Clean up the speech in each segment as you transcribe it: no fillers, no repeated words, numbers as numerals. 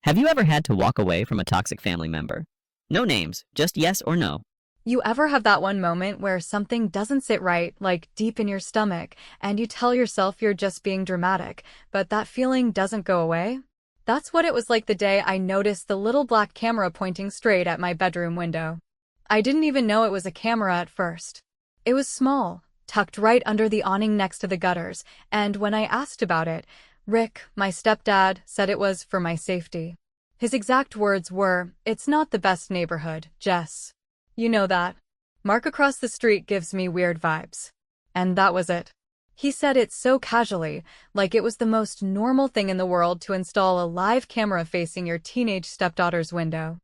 Have you ever had to walk away from a toxic family member? No names, just yes or no. You ever have that one moment where something doesn't sit right, like deep in your stomach, and you tell yourself you're just being dramatic, but that feeling doesn't go away? That's what it was like the day I noticed the little black camera pointing straight at my bedroom window. I didn't even know it was a camera at first. It was small, tucked right under the awning next to the gutters, and when I asked about it, Rick, my stepdad, said it was for my safety. His exact words were, "It's not the best neighborhood, Jess. You know that. Mark across the street gives me weird vibes." And that was it. He said it so casually, like it was the most normal thing in the world to install a live camera facing your teenage stepdaughter's window.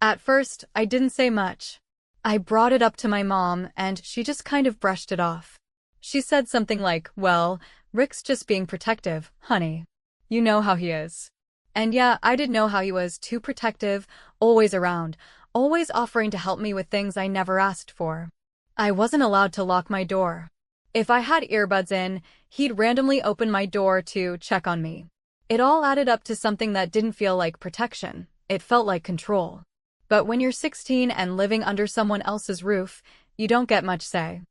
At first, I didn't say much. I brought it up to my mom, and she just kind of brushed it off. She said something like, "Well, Rick's just being protective, honey. You know how he is." And yeah, I did know how he was, too protective, always around, always offering to help me with things I never asked for. I wasn't allowed to lock my door. If I had earbuds in, he'd randomly open my door to check on me. It all added up to something that didn't feel like protection. It felt like control. But when you're 16 and living under someone else's roof, you don't get much say.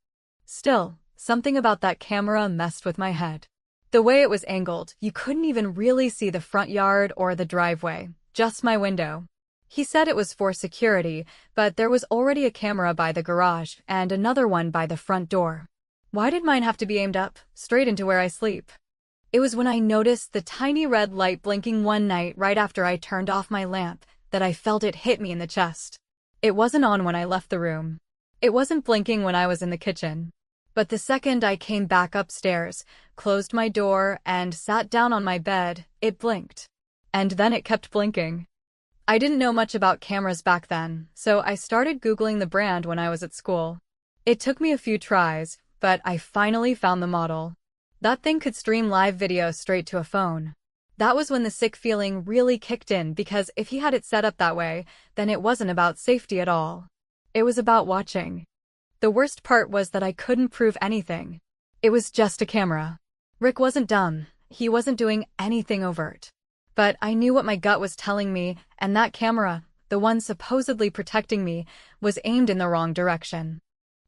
Still, something about that camera messed with my head. The way it was angled, you couldn't even really see the front yard or the driveway, just my window. He said it was for security, but there was already a camera by the garage and another one by the front door. Why did mine have to be aimed up, straight into where I sleep? It was when I noticed the tiny red light blinking one night right after I turned off my lamp that I felt it hit me in the chest. It wasn't on when I left the room. It wasn't blinking when I was in the kitchen. But the second I came back upstairs, closed my door, and sat down on my bed, it blinked. And then it kept blinking. I didn't know much about cameras back then, so I started Googling the brand when I was at school. It took me a few tries, but I finally found the model. That thing could stream live video straight to a phone. That was when the sick feeling really kicked in, because if he had it set up that way, then it wasn't about safety at all. It was about watching. The worst part was that I couldn't prove anything. It was just a camera. Rick wasn't dumb. He wasn't doing anything overt. But I knew what my gut was telling me, and that camera, the one supposedly protecting me, was aimed in the wrong direction.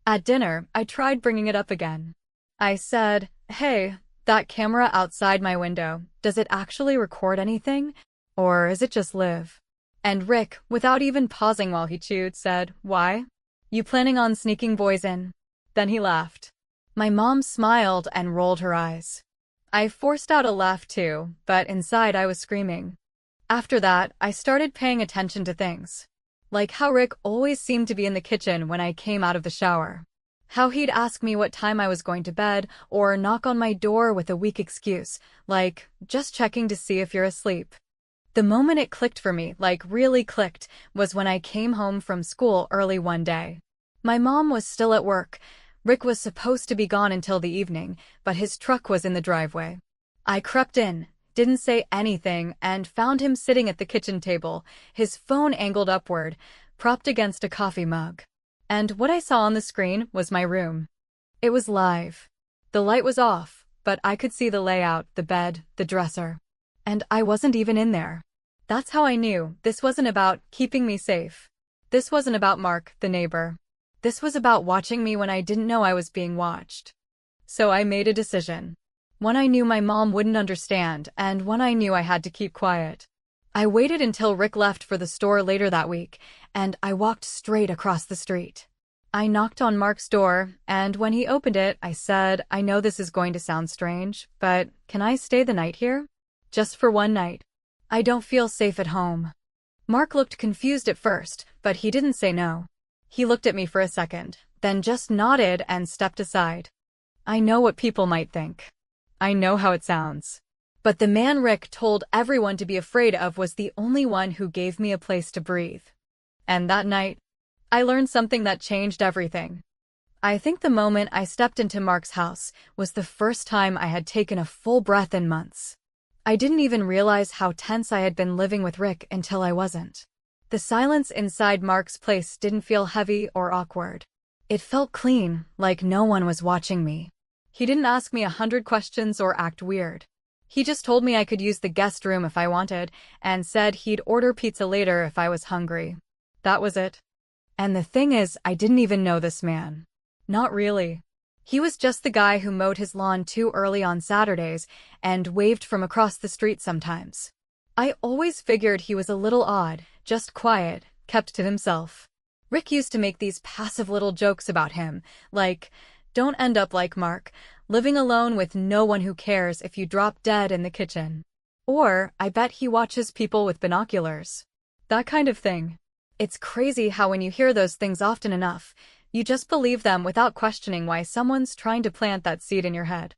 At dinner, I tried bringing it up again. I said, "Hey, that camera outside my window, does it actually record anything? Or is it just live?" And Rick, without even pausing while he chewed, said, "Why? You planning on sneaking boys in?" Then he laughed. My mom smiled and rolled her eyes. I forced out a laugh too, but inside I was screaming. After that, I started paying attention to things. Like how Rick always seemed to be in the kitchen when I came out of the shower. How he'd ask me what time I was going to bed, or knock on my door with a weak excuse, like, "Just checking to see if you're asleep." The moment it clicked for me, like really clicked, was when I came home from school early one day. My mom was still at work. Rick was supposed to be gone until the evening, but his truck was in the driveway. I crept in, didn't say anything, and found him sitting at the kitchen table, his phone angled upward, propped against a coffee mug. And what I saw on the screen was my room. It was live. The light was off, but I could see the layout, the bed, the dresser. And I wasn't even in there. That's how I knew this wasn't about keeping me safe. This wasn't about Mark, the neighbor. This was about watching me when I didn't know I was being watched. So I made a decision. One I knew my mom wouldn't understand, and one I knew I had to keep quiet. I waited until Rick left for the store later that week, and I walked straight across the street. I knocked on Mark's door, and when he opened it, I said, "I know this is going to sound strange, but can I stay the night here? Just for one night. I don't feel safe at home." Mark looked confused at first, but he didn't say no. He looked at me for a second, then just nodded and stepped aside. I know what people might think. I know how it sounds. But the man Rick told everyone to be afraid of was the only one who gave me a place to breathe. And that night, I learned something that changed everything. I think the moment I stepped into Mark's house was the first time I had taken a full breath in months. I didn't even realize how tense I had been living with Rick until I wasn't. The silence inside Mark's place didn't feel heavy or awkward. It felt clean, like no one was watching me. He didn't ask me 100 questions or act weird. He just told me I could use the guest room if I wanted, and said he'd order pizza later if I was hungry. That was it. And the thing is, I didn't even know this man. Not really. He was just the guy who mowed his lawn too early on Saturdays and waved from across the street sometimes. I always figured he was a little odd, just quiet, kept to himself. Rick used to make these passive little jokes about him, like, "Don't end up like Mark, living alone with no one who cares if you drop dead in the kitchen." Or, "I bet he watches people with binoculars." That kind of thing. It's crazy how when you hear those things often enough, you just believe them without questioning why someone's trying to plant that seed in your head.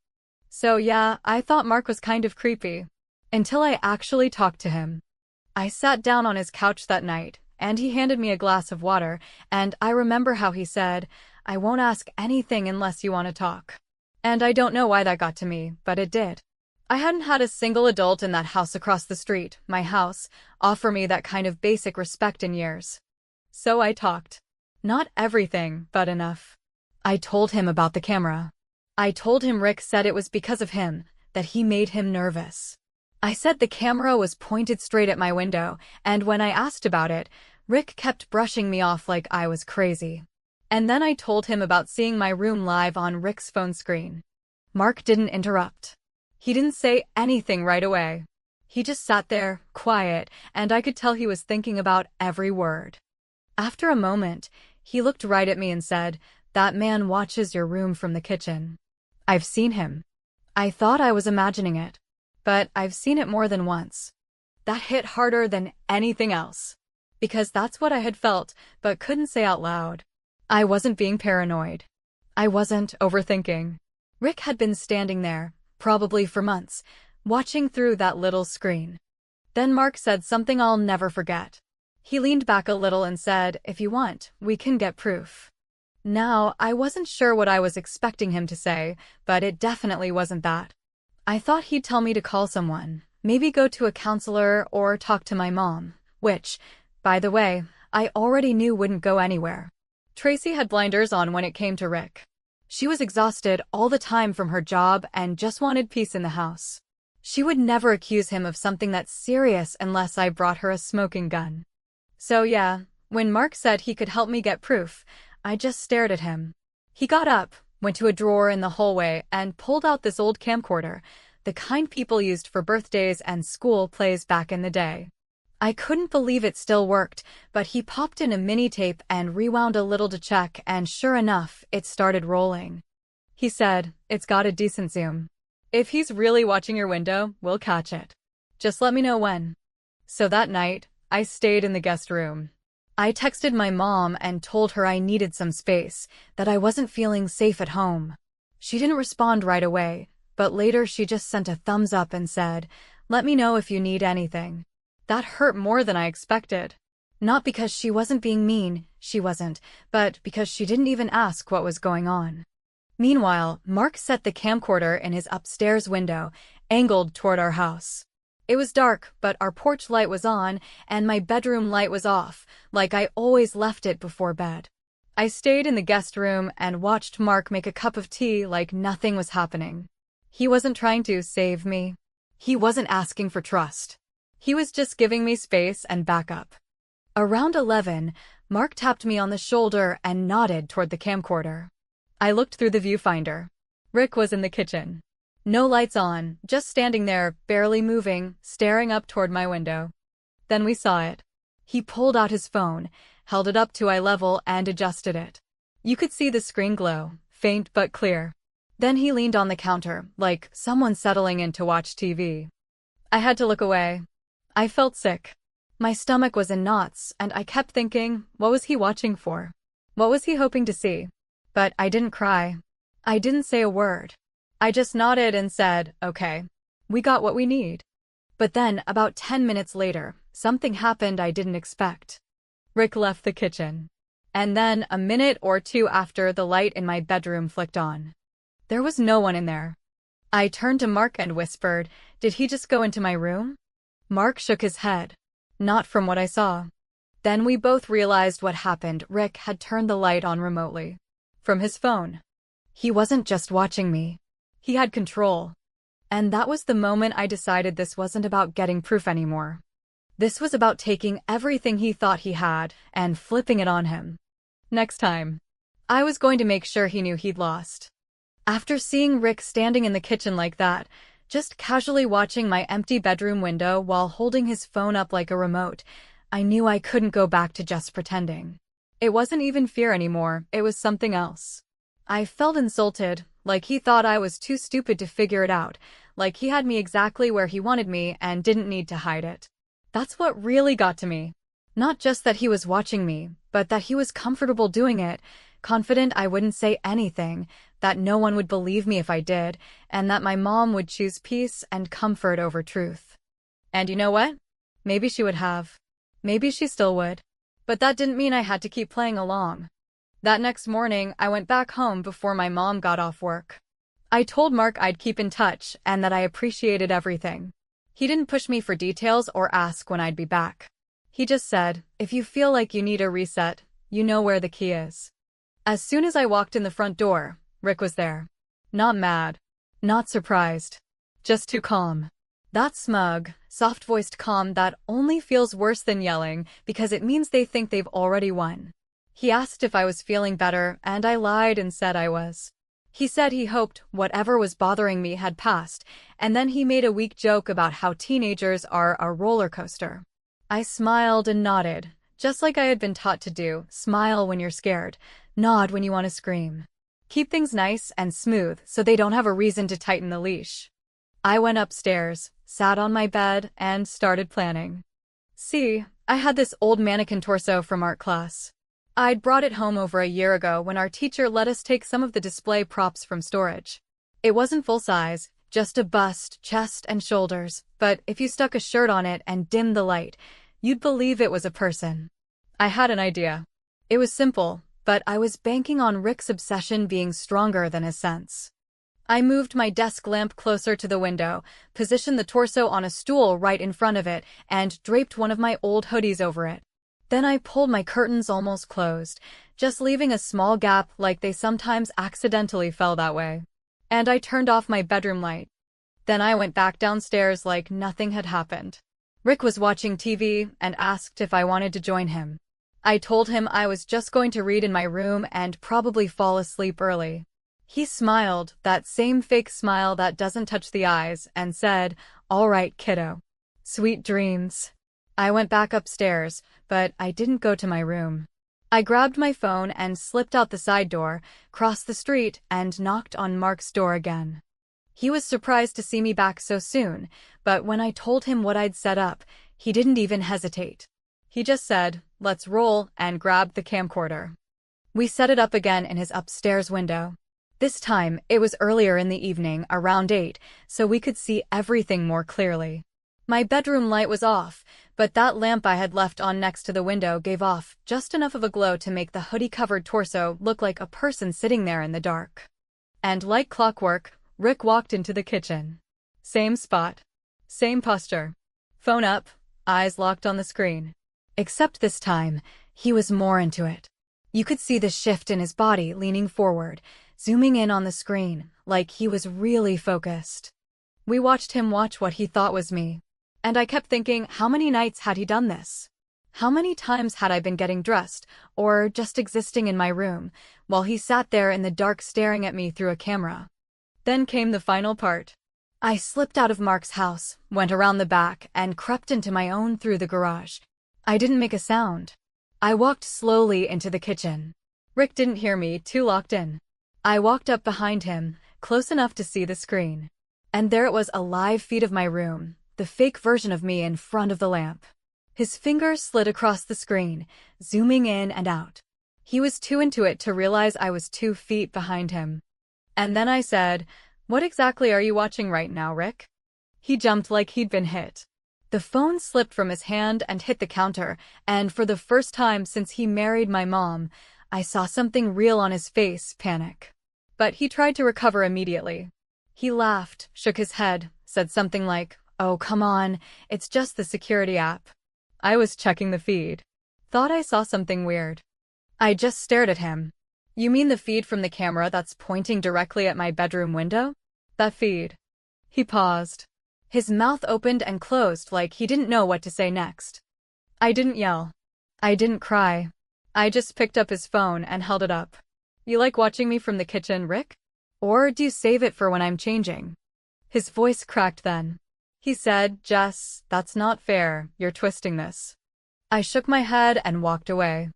So yeah, I thought Mark was kind of creepy. Until I actually talked to him. I sat down on his couch that night, and he handed me a glass of water, and I remember how he said, "I won't ask anything unless you want to talk." And I don't know why that got to me, but it did. I hadn't had a single adult in that house across the street, my house, offer me that kind of basic respect in years. So I talked. Not everything, but enough. I told him about the camera. I told him Rick said it was because of him, that he made him nervous. I said the camera was pointed straight at my window, and when I asked about it, Rick kept brushing me off like I was crazy. And then I told him about seeing my room live on Rick's phone screen. Mark didn't interrupt. He didn't say anything right away. He just sat there, quiet, and I could tell he was thinking about every word. After a moment, he looked right at me and said, "That man watches your room from the kitchen. I've seen him." I thought I was imagining it, but I've seen it more than once. That hit harder than anything else. Because that's what I had felt, but couldn't say out loud. I wasn't being paranoid. I wasn't overthinking. Rick had been standing there, probably for months, watching through that little screen. Then Mark said something I'll never forget. He leaned back a little and said, "If you want, we can get proof." Now, I wasn't sure what I was expecting him to say, but it definitely wasn't that. I thought he'd tell me to call someone, maybe go to a counselor or talk to my mom, which, by the way, I already knew wouldn't go anywhere. Tracy had blinders on when it came to Rick. She was exhausted all the time from her job and just wanted peace in the house. She would never accuse him of something that's serious unless I brought her a smoking gun. So yeah, when Mark said he could help me get proof, I just stared at him. He got up, went to a drawer in the hallway, and pulled out this old camcorder, the kind people used for birthdays and school plays back in the day. I couldn't believe it still worked, but he popped in a mini tape and rewound a little to check, and sure enough, it started rolling. He said, "It's got a decent zoom. If he's really watching your window, we'll catch it. Just let me know when." So that night, I stayed in the guest room. I texted my mom and told her I needed some space, that I wasn't feeling safe at home. She didn't respond right away, but later she just sent a thumbs up and said, "Let me know if you need anything." That hurt more than I expected. Not because she wasn't being mean, she wasn't, but because she didn't even ask what was going on. Meanwhile, Mark set the camcorder in his upstairs window, angled toward our house. It was dark, but our porch light was on, and my bedroom light was off, like I always left it before bed. I stayed in the guest room and watched Mark make a cup of tea like nothing was happening. He wasn't trying to save me. He wasn't asking for trust. He was just giving me space and backup. Around 11, Mark tapped me on the shoulder and nodded toward the camcorder. I looked through the viewfinder. Rick was in the kitchen. No lights on, just standing there, barely moving, staring up toward my window. Then we saw it. He pulled out his phone, held it up to eye level, and adjusted it. You could see the screen glow, faint but clear. Then he leaned on the counter, like someone settling in to watch TV. I had to look away. I felt sick. My stomach was in knots, and I kept thinking, what was he watching for? What was he hoping to see? But I didn't cry. I didn't say a word. I just nodded and said, "Okay. We got what we need." But then, about 10 minutes later, something happened I didn't expect. Rick left the kitchen. And then, a minute or two after, the light in my bedroom flicked on. There was no one in there. I turned to Mark and whispered, "Did he just go into my room?" Mark shook his head. "Not from what I saw." Then we both realized what happened. Rick had turned the light on remotely. From his phone. He wasn't just watching me. He had control. And that was the moment I decided this wasn't about getting proof anymore. This was about taking everything he thought he had and flipping it on him. Next time, I was going to make sure he knew he'd lost. After seeing Rick standing in the kitchen like that, just casually watching my empty bedroom window while holding his phone up like a remote, I knew I couldn't go back to just pretending. It wasn't even fear anymore, it was something else. I felt insulted, like he thought I was too stupid to figure it out, like he had me exactly where he wanted me and didn't need to hide it. That's what really got to me. Not just that he was watching me, but that he was comfortable doing it, confident I wouldn't say anything, that no one would believe me if I did, and that my mom would choose peace and comfort over truth. And you know what? Maybe she would have. Maybe she still would. But that didn't mean I had to keep playing along. That next morning, I went back home before my mom got off work. I told Mark I'd keep in touch and that I appreciated everything. He didn't push me for details or ask when I'd be back. He just said, if you feel like you need a reset, you know where the key is. As soon as I walked in the front door, Rick was there. Not mad. Not surprised. Just too calm. That smug, soft-voiced calm that only feels worse than yelling because it means they think they've already won. He asked if I was feeling better, and I lied and said I was. He said he hoped whatever was bothering me had passed, and then he made a weak joke about how teenagers are a roller coaster. I smiled and nodded, just like I had been taught to do. Smile when you're scared, nod when you want to scream. Keep things nice and smooth so they don't have a reason to tighten the leash. I went upstairs, sat on my bed, and started planning. See, I had this old mannequin torso from art class. I'd brought it home over a year ago when our teacher let us take some of the display props from storage. It wasn't full size, just a bust, chest, and shoulders, but if you stuck a shirt on it and dimmed the light, you'd believe it was a person. I had an idea. It was simple, but I was banking on Rick's obsession being stronger than his sense. I moved my desk lamp closer to the window, positioned the torso on a stool right in front of it, and draped one of my old hoodies over it. Then I pulled my curtains almost closed, just leaving a small gap like they sometimes accidentally fell that way. And I turned off my bedroom light. Then I went back downstairs like nothing had happened. Rick was watching TV and asked if I wanted to join him. I told him I was just going to read in my room and probably fall asleep early. He smiled, that same fake smile that doesn't touch the eyes, and said, "All right, kiddo. Sweet dreams." I went back upstairs, but I didn't go to my room. I grabbed my phone and slipped out the side door, crossed the street, and knocked on Mark's door again. He was surprised to see me back so soon, but when I told him what I'd set up, he didn't even hesitate. He just said, "Let's roll," and grabbed the camcorder. We set it up again in his upstairs window. This time, it was earlier in the evening, around 8, so we could see everything more clearly. My bedroom light was off, but that lamp I had left on next to the window gave off just enough of a glow to make the hoodie-covered torso look like a person sitting there in the dark. And like clockwork, Rick walked into the kitchen. Same spot. Same posture. Phone up, eyes locked on the screen. Except this time, he was more into it. You could see the shift in his body leaning forward, zooming in on the screen, like he was really focused. We watched him watch what he thought was me. And I kept thinking, how many nights had he done this? How many times had I been getting dressed, or just existing in my room, while he sat there in the dark staring at me through a camera? Then came the final part. I slipped out of Mark's house, went around the back, and crept into my own through the garage. I didn't make a sound. I walked slowly into the kitchen. Rick didn't hear me, too locked in. I walked up behind him, close enough to see the screen. And there it was, a live feed of my room, the fake version of me in front of the lamp. His fingers slid across the screen, zooming in and out. He was too into it to realize I was 2 feet behind him. And then I said, "What exactly are you watching right now, Rick?" He jumped like he'd been hit. The phone slipped from his hand and hit the counter, and for the first time since he married my mom, I saw something real on his face, panic. But he tried to recover immediately. He laughed, shook his head, said something like, "Oh, come on, it's just the security app." I was checking the feed. Thought I saw something weird. I just stared at him. "You mean the feed from the camera that's pointing directly at my bedroom window?" "That feed." He paused. His mouth opened and closed like he didn't know what to say next. I didn't yell. I didn't cry. I just picked up his phone and held it up. You like watching me from the kitchen, Rick? Or do you save it for when I'm changing? His voice cracked then. He said, Jess, that's not fair, you're twisting this. I shook my head and walked away.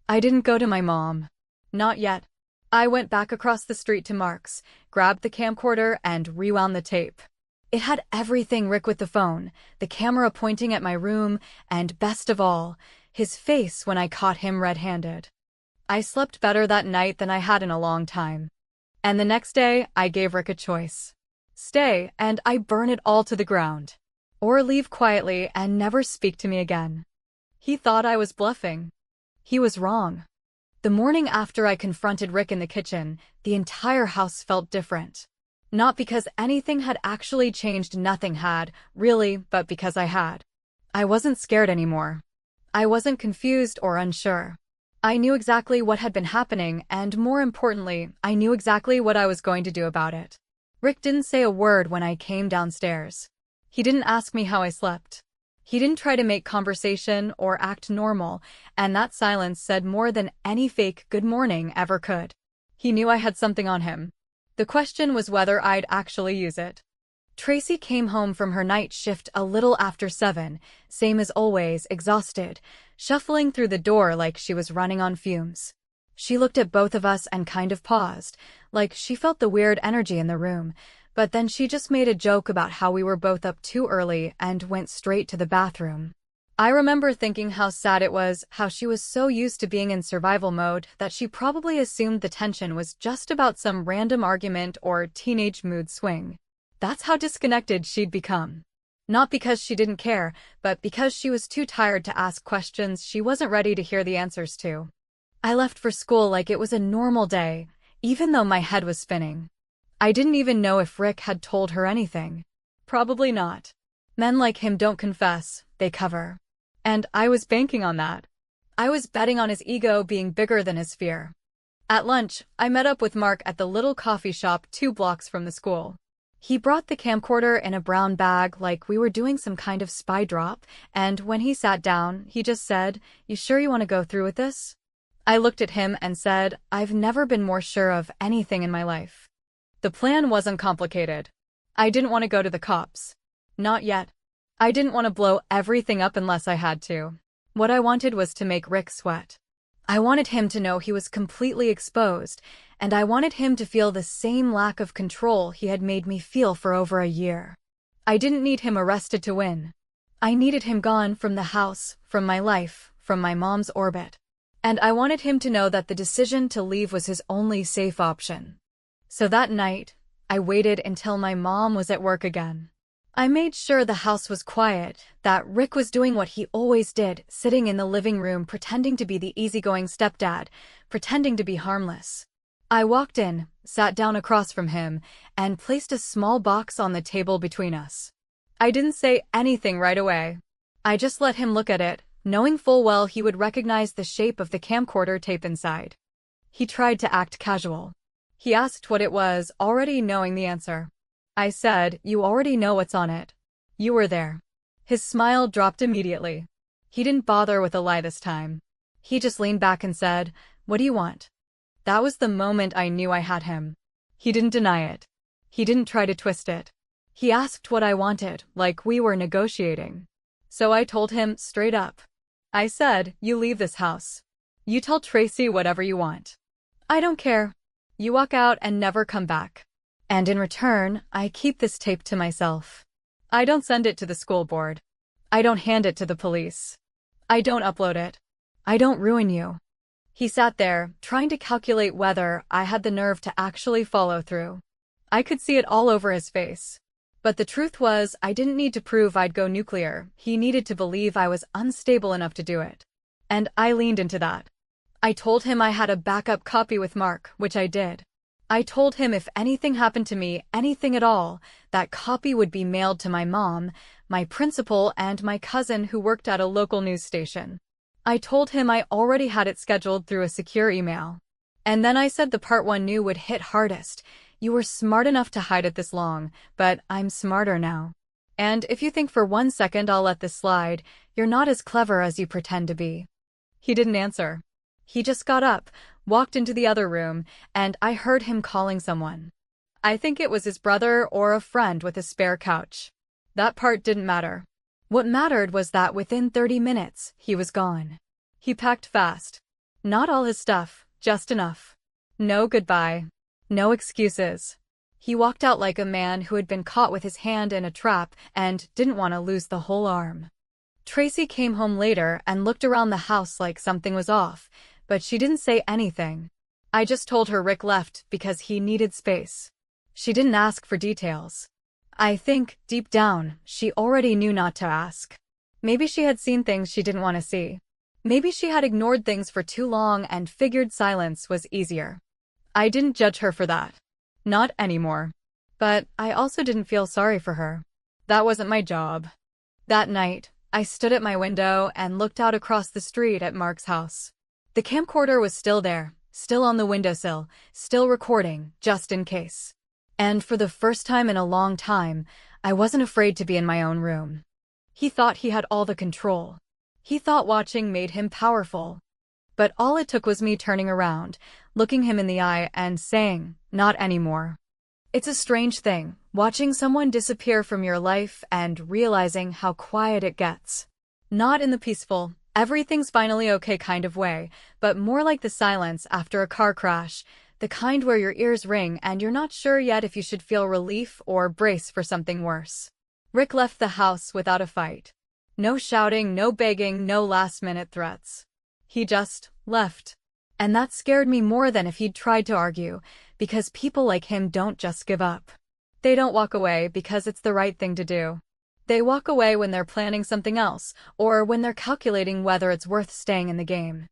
I didn't go to my mom. Not yet. I went back across the street to Mark's, grabbed the camcorder and rewound the tape. It had everything: Rick with the phone, the camera pointing at my room, and best of all, his face when I caught him red-handed. I slept better that night than I had in a long time. And the next day, I gave Rick a choice. Stay, and I burn it all to the ground. Or leave quietly and never speak to me again. He thought I was bluffing. He was wrong. The morning after I confronted Rick in the kitchen, the entire house felt different. Not because anything had actually changed, nothing had, really, but because I had. I wasn't scared anymore. I wasn't confused or unsure. I knew exactly what had been happening, and more importantly, I knew exactly what I was going to do about it. Rick didn't say a word when I came downstairs. He didn't ask me how I slept. He didn't try to make conversation or act normal, and that silence said more than any fake good morning ever could. He knew I had something on him. The question was whether I'd actually use it. Tracy came home from her night shift a little after 7, same as always, exhausted, shuffling through the door like she was running on fumes. She looked at both of us and kind of paused, like she felt the weird energy in the room, but then she just made a joke about how we were both up too early and went straight to the bathroom. I remember thinking how sad it was, how she was so used to being in survival mode that she probably assumed the tension was just about some random argument or teenage mood swing. That's how disconnected she'd become. Not because she didn't care, but because she was too tired to ask questions she wasn't ready to hear the answers to. I left for school like it was a normal day, even though my head was spinning. I didn't even know if Rick had told her anything. Probably not. Men like him don't confess, they cover. And I was banking on that. I was betting on his ego being bigger than his fear. At lunch, I met up with Mark at the little coffee shop 2 blocks from the school. He brought the camcorder in a brown bag like we were doing some kind of spy drop, and when he sat down, he just said, "You sure you want to go through with this?" I looked at him and said, "I've never been more sure of anything in my life." The plan wasn't complicated. I didn't want to go to the cops. Not yet. I didn't want to blow everything up unless I had to. What I wanted was to make Rick sweat. I wanted him to know he was completely exposed, and I wanted him to feel the same lack of control he had made me feel for over a year. I didn't need him arrested to win. I needed him gone from the house, from my life, from my mom's orbit. And I wanted him to know that the decision to leave was his only safe option. So that night, I waited until my mom was at work again. I made sure the house was quiet, that Rick was doing what he always did, sitting in the living room pretending to be the easygoing stepdad, pretending to be harmless. I walked in, sat down across from him, and placed a small box on the table between us. I didn't say anything right away. I just let him look at it, knowing full well he would recognize the shape of the camcorder tape inside. He tried to act casual. He asked what it was, already knowing the answer. I said, "You already know what's on it. You were there." His smile dropped immediately. He didn't bother with a lie this time. He just leaned back and said, "What do you want?" That was the moment I knew I had him. He didn't deny it. He didn't try to twist it. He asked what I wanted, like we were negotiating. So I told him straight up. I said, "You leave this house. You tell Tracy whatever you want. I don't care. You walk out and never come back. And in return, I keep this tape to myself. I don't send it to the school board. I don't hand it to the police. I don't upload it. I don't ruin you." He sat there, trying to calculate whether I had the nerve to actually follow through. I could see it all over his face. But the truth was, I didn't need to prove I'd go nuclear. He needed to believe I was unstable enough to do it. And I leaned into that. I told him I had a backup copy with Mark, which I did. I told him if anything happened to me, anything at all, that copy would be mailed to my mom, my principal, and my cousin who worked at a local news station. I told him I already had it scheduled through a secure email. And then I said the part one knew would hit hardest. You were smart enough to hide it this long, but I'm smarter now. And if you think for 1 second I'll let this slide, you're not as clever as you pretend to be." He didn't answer. He just got up, walked into the other room, and I heard him calling someone. I think it was his brother or a friend with a spare couch. That part didn't matter. What mattered was that within 30 minutes, he was gone. He packed fast. Not all his stuff, just enough. No goodbye. No excuses. He walked out like a man who had been caught with his hand in a trap and didn't want to lose the whole arm. Tracy came home later and looked around the house like something was off, but she didn't say anything. I just told her Rick left because he needed space. She didn't ask for details. I think, deep down, she already knew not to ask. Maybe she had seen things she didn't want to see. Maybe she had ignored things for too long and figured silence was easier. I didn't judge her for that. Not anymore. But I also didn't feel sorry for her. That wasn't my job. That night, I stood at my window and looked out across the street at Mark's house. The camcorder was still there, still on the windowsill, still recording, just in case. And for the first time in a long time, I wasn't afraid to be in my own room. He thought he had all the control. He thought watching made him powerful. But all it took was me turning around, looking him in the eye and saying, "Not anymore." It's a strange thing, watching someone disappear from your life and realizing how quiet it gets. Not in the peaceful, everything's finally okay kind of way, but more like the silence after a car crash, the kind where your ears ring and you're not sure yet if you should feel relief or brace for something worse. Rick left the house without a fight. No shouting, no begging, no last-minute threats. He just left. And that scared me more than if he'd tried to argue, because people like him don't just give up. They don't walk away because it's the right thing to do. They walk away when they're planning something else, or when they're calculating whether it's worth staying in the game.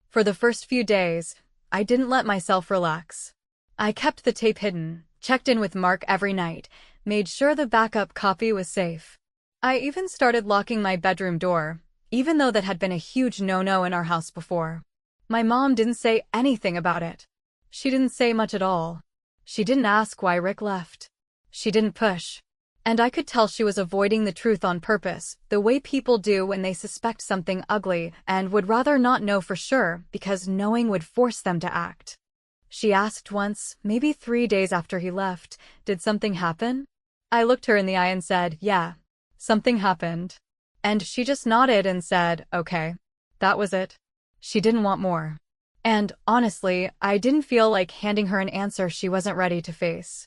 For the first few days, I didn't let myself relax. I kept the tape hidden, checked in with Mark every night, made sure the backup copy was safe. I even started locking my bedroom door, even though that had been a huge no-no in our house before. My mom didn't say anything about it. She didn't say much at all. She didn't ask why Rick left. She didn't push. And I could tell she was avoiding the truth on purpose, the way people do when they suspect something ugly and would rather not know for sure because knowing would force them to act. She asked once, maybe 3 days after he left, "Did something happen?" I looked her in the eye and said, "Yeah, something happened." And she just nodded and said, "Okay." That was it. She didn't want more. And honestly, I didn't feel like handing her an answer she wasn't ready to face.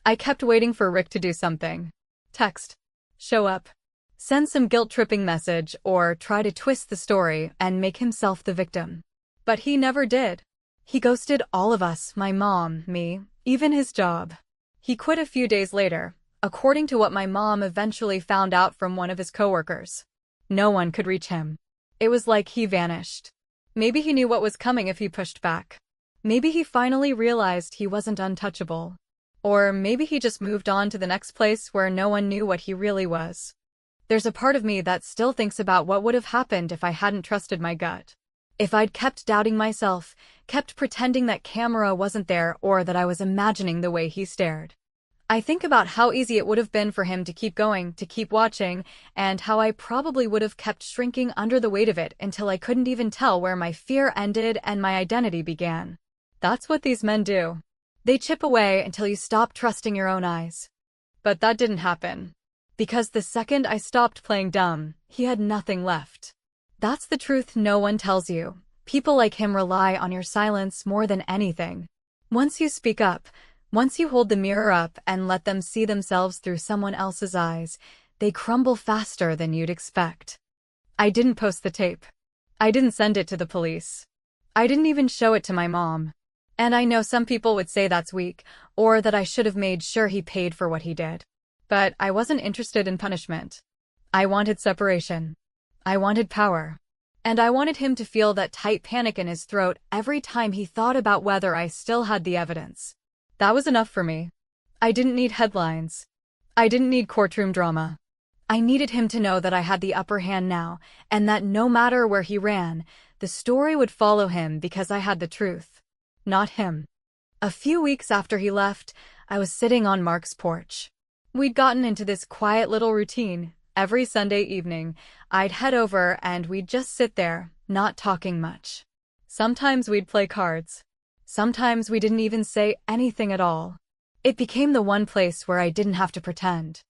I kept waiting for Rick to do something. Text. Show up. Send some guilt-tripping message or try to twist the story and make himself the victim. But he never did. He ghosted all of us, my mom, me, even his job. He quit a few days later, according to what my mom eventually found out from one of his coworkers. No one could reach him. It was like he vanished. Maybe he knew what was coming if he pushed back. Maybe he finally realized he wasn't untouchable. Or maybe he just moved on to the next place where no one knew what he really was. There's a part of me that still thinks about what would have happened if I hadn't trusted my gut. If I'd kept doubting myself, kept pretending that camera wasn't there or that I was imagining the way he stared. I think about how easy it would have been for him to keep going, to keep watching, and how I probably would have kept shrinking under the weight of it until I couldn't even tell where my fear ended and my identity began. That's what these men do. They chip away until you stop trusting your own eyes. But that didn't happen. Because the second I stopped playing dumb, he had nothing left. That's the truth no one tells you. People like him rely on your silence more than anything. Once you speak up, once you hold the mirror up and let them see themselves through someone else's eyes, they crumble faster than you'd expect. I didn't post the tape. I didn't send it to the police. I didn't even show it to my mom. And I know some people would say that's weak, or that I should have made sure he paid for what he did. But I wasn't interested in punishment. I wanted separation. I wanted power. And I wanted him to feel that tight panic in his throat every time he thought about whether I still had the evidence. That was enough for me. I didn't need headlines. I didn't need courtroom drama. I needed him to know that I had the upper hand now, and that no matter where he ran, the story would follow him because I had the truth. Not him. A few weeks after he left, I was sitting on Mark's porch. We'd gotten into this quiet little routine. Every Sunday evening, I'd head over and we'd just sit there, not talking much. Sometimes we'd play cards. Sometimes we didn't even say anything at all. It became the one place where I didn't have to pretend.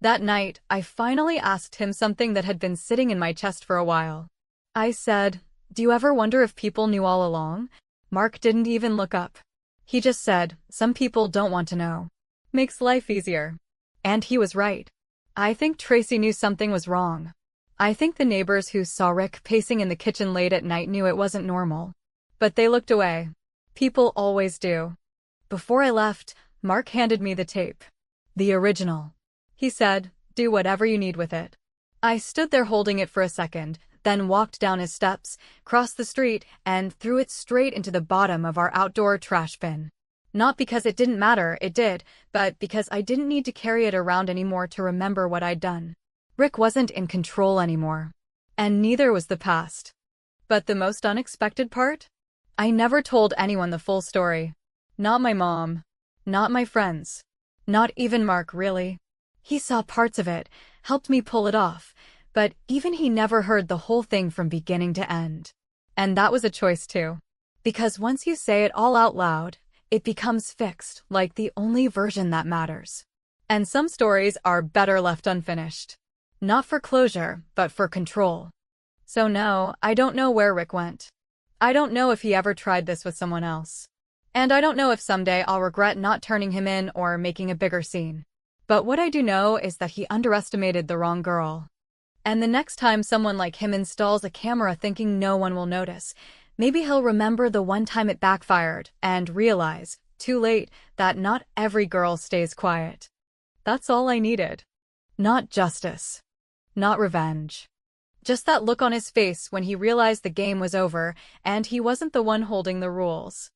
That night, I finally asked him something that had been sitting in my chest for a while. I said, "Do you ever wonder if people knew all along?" Mark didn't even look up. He just said, "Some people don't want to know. Makes life easier." And he was right. I think Tracy knew something was wrong. I think the neighbors who saw Rick pacing in the kitchen late at night knew it wasn't normal. But they looked away. People always do. Before I left, Mark handed me the tape. The original. He said, "Do whatever you need with it." I stood there holding it for a second, then walked down his steps, crossed the street, and threw it straight into the bottom of our outdoor trash bin. Not because it didn't matter, it did, but because I didn't need to carry it around anymore to remember what I'd done. Rick wasn't in control anymore. And neither was the past. But the most unexpected part? I never told anyone the full story. Not my mom. Not my friends. Not even Mark, really. He saw parts of it, helped me pull it off, but even he never heard the whole thing from beginning to end. And that was a choice too. Because once you say it all out loud, it becomes fixed, like the only version that matters. And some stories are better left unfinished. Not for closure, but for control. So no, I don't know where Rick went. I don't know if he ever tried this with someone else. And I don't know if someday I'll regret not turning him in or making a bigger scene. But what I do know is that he underestimated the wrong girl. And the next time someone like him installs a camera thinking no one will notice, maybe he'll remember the one time it backfired and realize, too late, that not every girl stays quiet. That's all I needed. Not justice. Not revenge. Just that look on his face when he realized the game was over and he wasn't the one holding the rules.